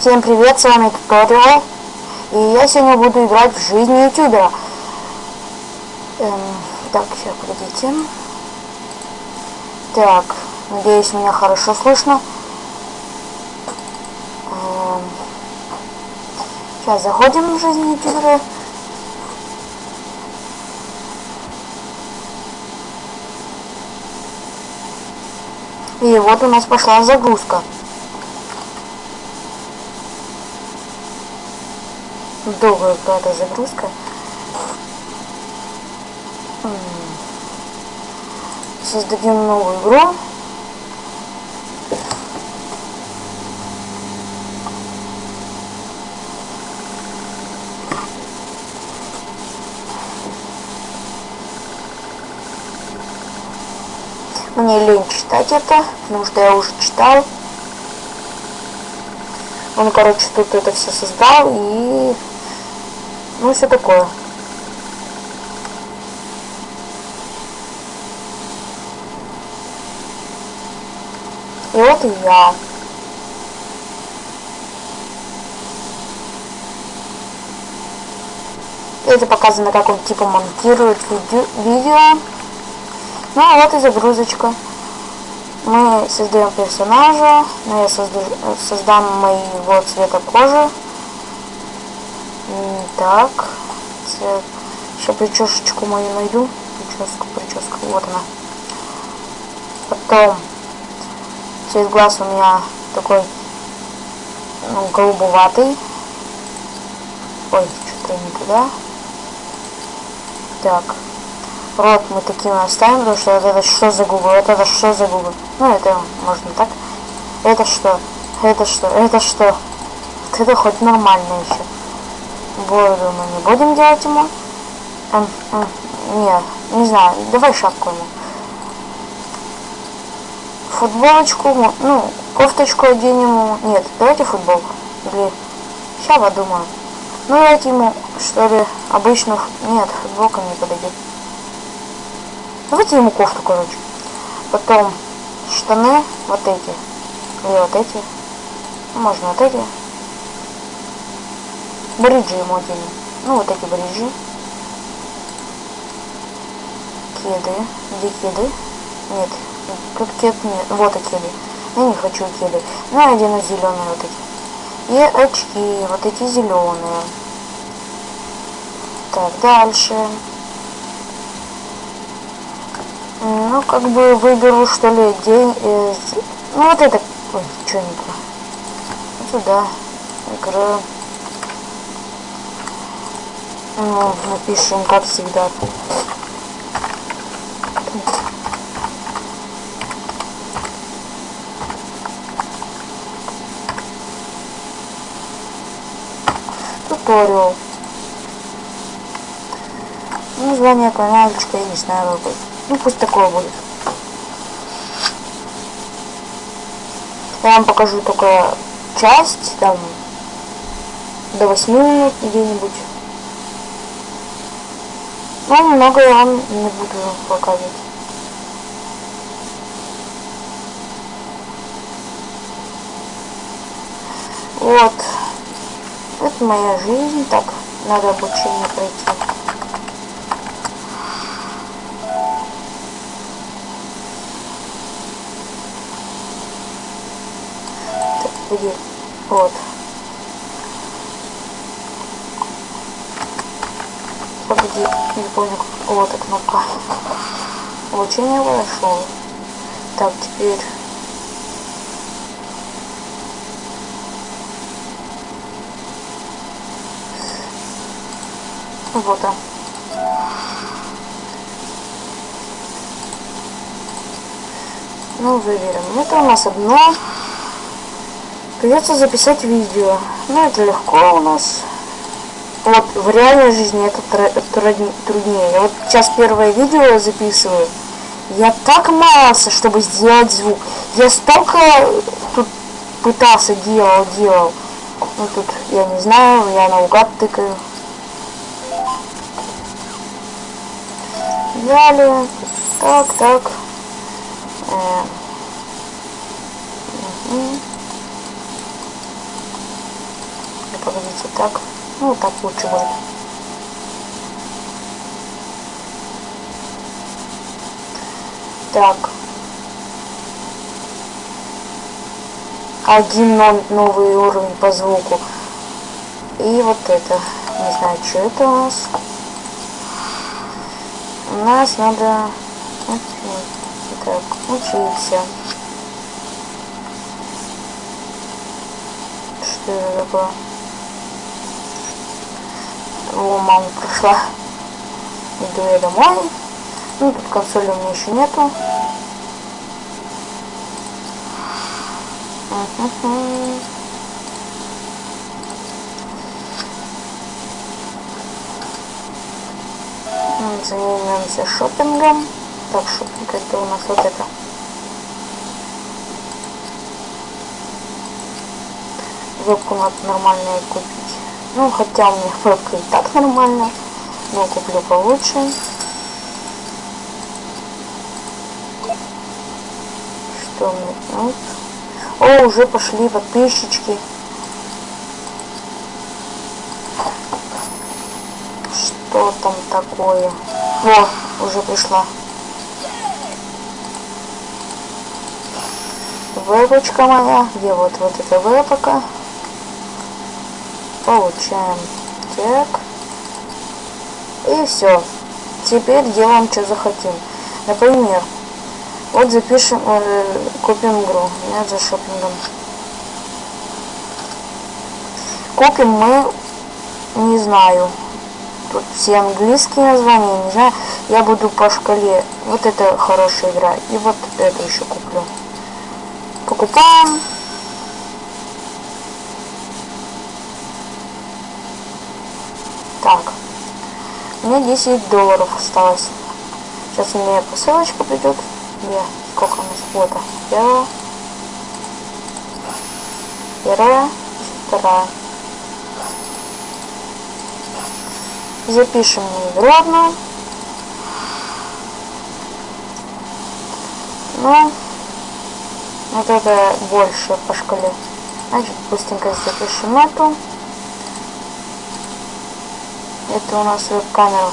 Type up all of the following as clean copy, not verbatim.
Всем привет, с вами Туториал. И я сегодня буду играть в жизни ютубера. Так, сейчас, подождите. Так, надеюсь, меня хорошо слышно. Сейчас заходим в жизнь ютубера. И вот у нас пошла загрузка. Долгая какая-то загрузка. Создадим новую игру. Мне лень читать это, потому что я уже читал. Он, короче, тут это все создал и... ну, все такое. И вот и я. Это показано, как он типа монтирует видео. Ну, а вот и загрузочка. Мы создаем персонажа. Но я создам моего цвета кожи. Так. Сейчас причесочку мою найду. Прическа. Вот она. Потом цвет глаз у меня такой, ну, голубоватый. Ой, что-то не туда. Так. Рот мы таким оставим, потому что вот это что за губы, вот это что за губы. Ну, это можно так. Это что? Это что? Это что? Вот это хоть нормально еще. Бороду мы не будем делать ему. Не знаю, давай шапку ему. Футболочку, ну, кофточку оденем ему. Нет, давайте футболку. Или сейчас подумаю. Ну, давайте ему, что ли, обычную... Нет, футболка не подойдет. Давайте ему кофту, короче. Потом штаны вот эти. Или вот эти. Можно вот эти. Бриджи ему оденем. Ну, вот эти бриджи. Кеды. Где кеды? Нет. Тут кед нет. Вот и кеды. Я не хочу кеды. Ну, я одену зеленые вот эти. И очки. Вот эти зеленые. Так, дальше. Ну, как бы выберу, что ли, день из... Ну, вот это... Ой, что не то? Вот сюда. Игра. Ну, напишем, как всегда. Туториал. Название каналчика, я не знаю, какой. Ну, пусть такое будет. Я вам покажу только часть, там, до 8 минут где-нибудь. Но много я вам не буду показывать. Вот. Это моя жизнь. Так, надо обучение пройти. Вот. Погоди, не помню. Вот эта кнопка. Обучение прошло. Так, теперь. Вот он. Ну, выберем. Это у нас одно. Придется записать видео. Ну, это легко у нас. Вот, в реальной жизни это труднее. Я вот сейчас первое видео записываю. Я так мался, чтобы сделать звук. Я столько тут пытался, делал. Ну, тут, я не знаю, я наугад тыкаю. Далее. Так. Погодите, так. Ну, так лучше будет. Так. Один новый уровень по звуку. И вот это. Не знаю, что это у нас. У нас надо так, учиться. Что это такое? О, мама пришла. Иду я домой. Ну, тут консоли у меня еще нету. Займемся шопингом. Так, шопинг это у нас вот это. Вебку надо нормальную купить. Ну, хотя у меня вебка и так нормально. Но куплю получше. Что мне? Вот. О, уже пошли подписчики. Что там такое? О, уже пришла. Вебочка моя. Где вот эта вебка? Получаем. Так. И все. Теперь делаем, что захотим. Например, вот запишем, купим игру. Нет, за шопингом. Купим мы, не знаю. Тут все английские названия, не знаю. Я буду по шкале. Вот это хорошая игра. И вот эту еще куплю. Покупаем. Так. Мне 10 долларов осталось. Сейчас мне посылочка придет. Где? Сколько у нас? Вот. Первая. Вторая. Запишем игру одну. Ну, вот это больше по шкале. Значит, быстренько запишем эту. Это у нас веб-камера.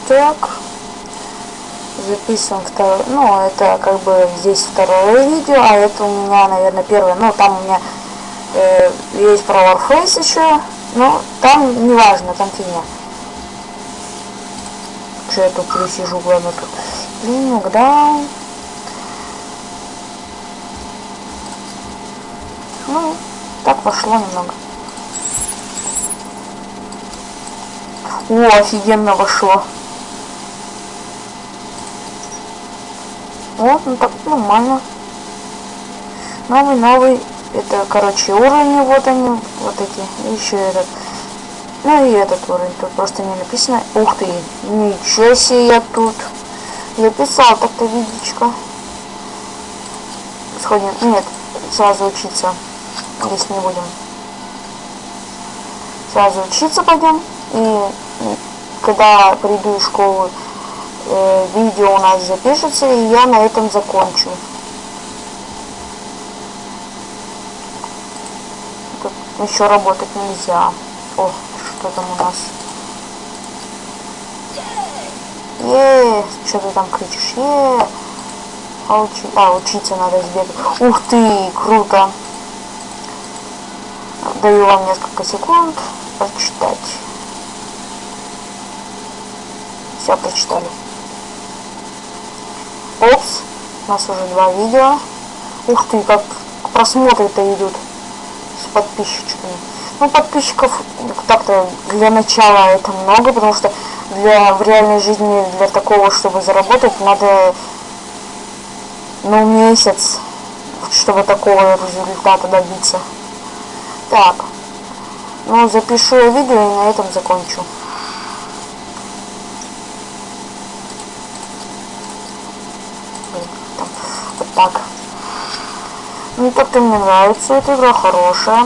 Так, записываем второе, ну это как бы здесь второе видео, а это у меня, наверное, первое, ну там у меня есть про Warface еще, но там не важно, там фигня. Что я тут присижу, главное тут. Блин, да. Ну, так пошло немного. О, офигенно вошло. Вот, ну так нормально. Новый. Это, короче, уровни, вот они, вот эти. И еще этот. Ну и этот уровень. Тут просто не написано. Ух ты, ничего себе я тут записал так-то видечко. Сходим. Нет, сразу учиться. Здесь не будем. Сразу учиться пойдем. И когда приду в школу, видео у нас запишется, и я на этом закончу. Тут еще работать нельзя. О, что там у нас? Что ты там кричишь? Учиться надо сбегать. Ух ты, круто. Даю вам несколько секунд прочитать. Все, прочитали. Опс, у нас уже 2 видео. Ух ты, как просмотры-то идут с подписчиками. Ну, подписчиков так-то для начала это много, потому что в реальной жизни для такого, чтобы заработать, надо, ну, месяц, чтобы такого результата добиться. Так, ну, запишу я видео и на этом закончу. Вот так. Ну, как-то мне нравится эта игра, хорошая.